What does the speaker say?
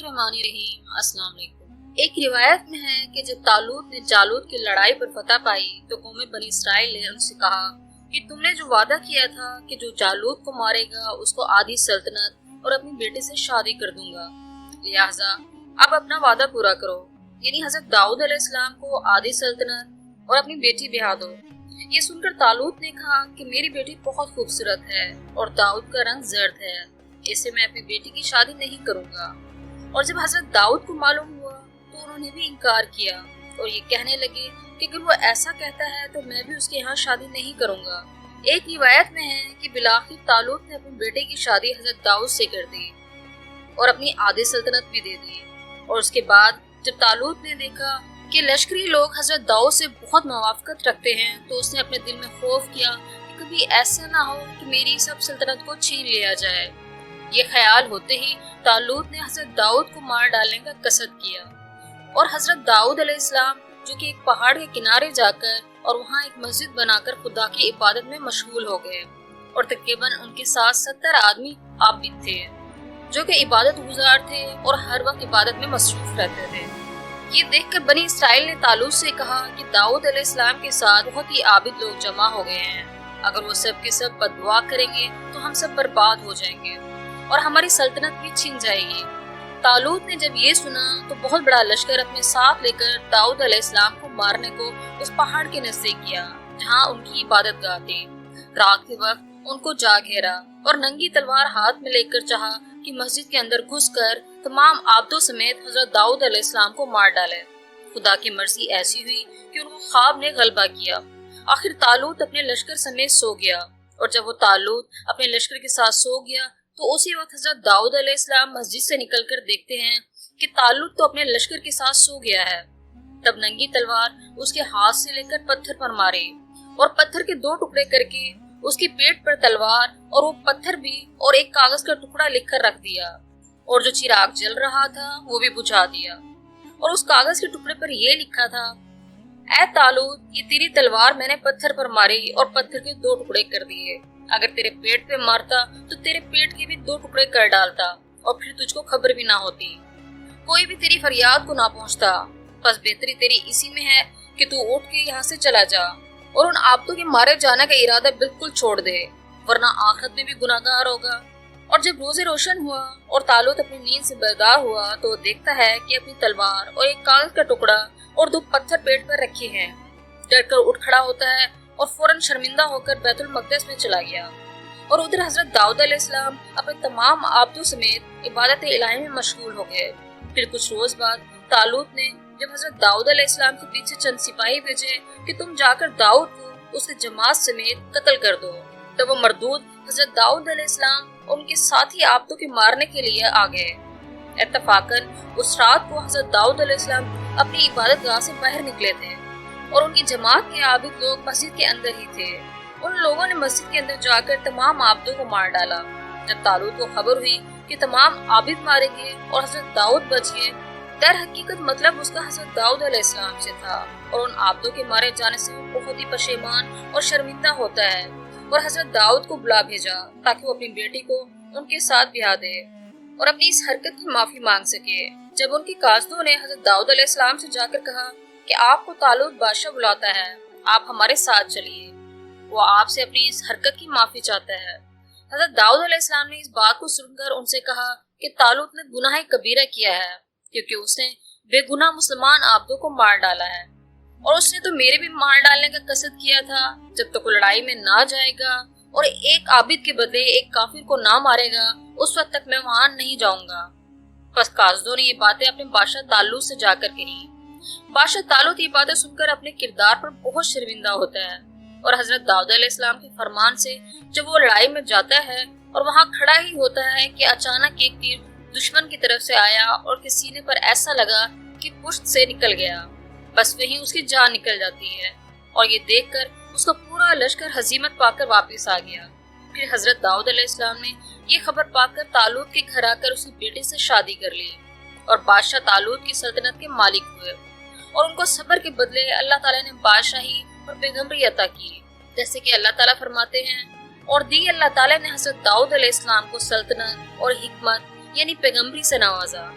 बिस्मिल्लाहिर्रहमानिर्रहीम। अस्सलाम वालेकुम। एक रिवायत में है कि जब तालूत ने जालूत की लड़ाई पर फतह पाई तो कौम बनी इसराइल ने उनसे कहा कि तुमने जो वादा किया था कि जो जालूत को मारेगा उसको आधी सल्तनत और अपनी बेटी से शादी कर दूंगा, लिहाजा अब अपना वादा पूरा करो, यानी हजरत दाऊद अलैहिस्सलाम को आधी सल्तनत और अपनी बेटी ब्याह दो। ये सुनकर तालूत ने कहा कि मेरी बेटी बहुत खूबसूरत है और दाऊद का रंग जर्द है, इससे मैं अपनी बेटी की शादी नहीं करूंगा। और जब हजरत दाऊद को मालूम हुआ तो उन्होंने भी इनकार किया और ये कहने लगे कि अगर वो ऐसा कहता है तो मैं भी उसके यहाँ शादी नहीं करूंगा। एक रिवायत में है कि बिलाखिर तालूत ने अपने बेटे की शादी हजरत दाऊद से कर दी और अपनी आधी सल्तनत भी दे दी। और उसके बाद जब तालूत ने देखा कि लश्करी लोग हजरत दाऊद से बहुत मुवाफकत रखते हैं तो उसने अपने दिल में खौफ किया कि कभी ऐसा ना हो कि मेरी सब सल्तनत को छीन लिया जाए। ये ख्याल होते ही तालूत ने हजरत दाऊद को मार डालने का कसद किया और हजरत दाऊद अलैहिस्सलाम जो कि एक पहाड़ के किनारे जाकर और वहाँ एक मस्जिद बनाकर खुदा की इबादत में मशगूल हो गए। और तकरीबन उनके साथ 70 आदमी आबिद थे जो कि इबादत गुजार थे और हर वक्त इबादत में मसरूफ रहते थे। ये देखकर बनी इसराइल ने तालूत से कहा कि दाऊद अलैहिस्सलाम के साथ बहुत ही आबिद लोग जमा हो गए हैं, अगर वो सब के सब बददुआ करेंगे तो हम सब बर्बाद हो जाएंगे और हमारी सल्तनत भी छिन जाएगी। तालूत ने जब ये सुना तो बहुत बड़ा लश्कर अपने साथ लेकर दाऊद अलैहिस्सलाम को मारने को उस पहाड़ के नजदीक गया जहाँ उनकी इबादत गाह थी। रात के वक्त उनको जा घेरा और नंगी तलवार हाथ में लेकर चाहा कि मस्जिद के अंदर घुसकर तमाम आबदों समेत हजरत दाऊद अलैहिस्सलाम को मार डाले। खुदा की मर्जी ऐसी हुई कि उनको ख्वाब ने गलबा किया। आखिर तालूत अपने लश्कर समेत सो गया और जब वो तालूत अपने लश्कर के साथ सो गया तो उसी वक्त हजरत दाऊद अलैहिस्सलाम मस्जिद से निकलकर देखते हैं कि तालूत तो अपने लश्कर के साथ सो गया है। तब नंगी तलवार उसके हाथ से लेकर पत्थर पर मारे और पत्थर के 2 टुकड़े करके उसकी पेट पर तलवार और वो पत्थर भी और एक कागज का टुकड़ा लिखकर रख दिया और जो चिराग जल रहा था वो भी बुझा दिया। और उस कागज के टुकड़े पर ये लिखा था, ऐ तालूत, ये तेरी तलवार मैंने पत्थर पर मारी और पत्थर के 2 टुकड़े कर दिए। अगर तेरे पेट पे मारता तो तेरे पेट के भी 2 टुकड़े कर डालता और फिर तुझको खबर भी ना होती, कोई भी तेरी फरियाद को ना पहुंचता। बस बेहतरी तेरी इसी में है कि तू उठ के यहाँ से चला जा और उन आबदों के मारे जाने का इरादा बिल्कुल छोड़ दे, वरना आखिरत में भी गुनाहगार होगा। और जब रोजे रोशन हुआ और तालूत अपनी नींद से बेदार हुआ तो वो देखता है कि अपनी तलवार और एक कागज का टुकड़ा और 2 पत्थर पेट पर रखे हैं। डर कर उठ खड़ा होता है और फौरन शर्मिंदा होकर बैतुल मक़दिस में चला गया। और उधर हजरत दाऊद अलैहिस्सलाम अपने तमाम आबदों समेत इबादत इलाही में मशगूल हो गए। फिर कुछ रोज बाद तालूत ने जब हजरत दाऊद अलैहिस्सलाम के पीछे चंद सिपाही भेजे कि तुम जाकर दाऊद को उसके जमात समेत कत्ल कर दो, तब वो मरदूद हजरत दाऊद अलैहिस्सलाम और उनके साथी आबदों के मारने के लिए आ गए। इत्तफाकन उस रात को हजरत दाऊद अलैहिस्सलाम अपनी इबादत गाह से बाहर निकले थे और उनकी जमात के आबिद लोग मस्जिद के अंदर ही थे। उन लोगों ने मस्जिद के अंदर जाकर तमाम आबिदों को मार डाला। जब तालूत को खबर हुई कि तमाम आबिद मारे गए और हजरत दाऊद बच गए, दर हकीकत मतलब उसका हजरत दाऊद अलैहिस्सलाम से था और उन आबिदों के मारे जाने से वो बहुत ही पशेमान और शर्मिंदा होता है और हजरत दाऊद को बुला भेजा ताकि वो अपनी बेटी को उनके साथ ब्याह दे और अपनी इस हरकत की माफी मांग सके। जब उनके काजदों ने हजरत दाऊद अलैहिस्सलाम से जाकर कहा कि आपको तालूत बादशाह बुलाता है, आप हमारे साथ चलिए, वो आपसे अपनी इस हरकत की माफी चाहता है। हजरत दाऊद अलैहिस्सलाम ने इस बात को सुनकर उनसे कहा कि तालूत ने गुनाह कबीरा किया है क्योंकि उसने बेगुनाह मुसलमान आबदों को मार डाला है और उसने तो मेरे भी मार डालने का कसद किया था। जब तक लड़ाई में ना जाएगा और एक आबिद के बदले एक काफिर को ना मारेगा उस वक्त तक मैं वहां नहीं जाऊंगा। बस काजदों ने ये बातें अपने बादशाह तालूत से जाकर कही। बादशाह तालूत ये बातें सुनकर अपने किरदार पर बहुत शर्मिंदा होता है और हजरत दाऊद अलैहिस्सलाम के फरमान से जब वो लड़ाई में जाता है और वहाँ खड़ा ही होता है कि अचानक एक तीर दुश्मन की तरफ से आया और उसके सीने पर ऐसा लगा कि पुष्ट से निकल गया। बस वहीं उसकी जान निकल जाती है और ये देखकर उसका पूरा लश्कर हजीमत पाकर वापस आ गया। फिर हजरत दाऊद अलैहिस्सलाम ने ये खबर पाकर तालूत के घर आकर उसकी बेटी से शादी कर ली और बादशाह तालूत की सल्तनत के मालिक हुए और उनको सब्र के बदले अल्लाह ताला ने बादशाही और पैगंबरी अता की। जैसे कि अल्लाह ताला फरमाते हैं, और दी अल्लाह ताला ने हजरत दाऊद अलैहिस्सलाम को सल्तनत और हिकमत یعنی پیغمبری سے نوازا۔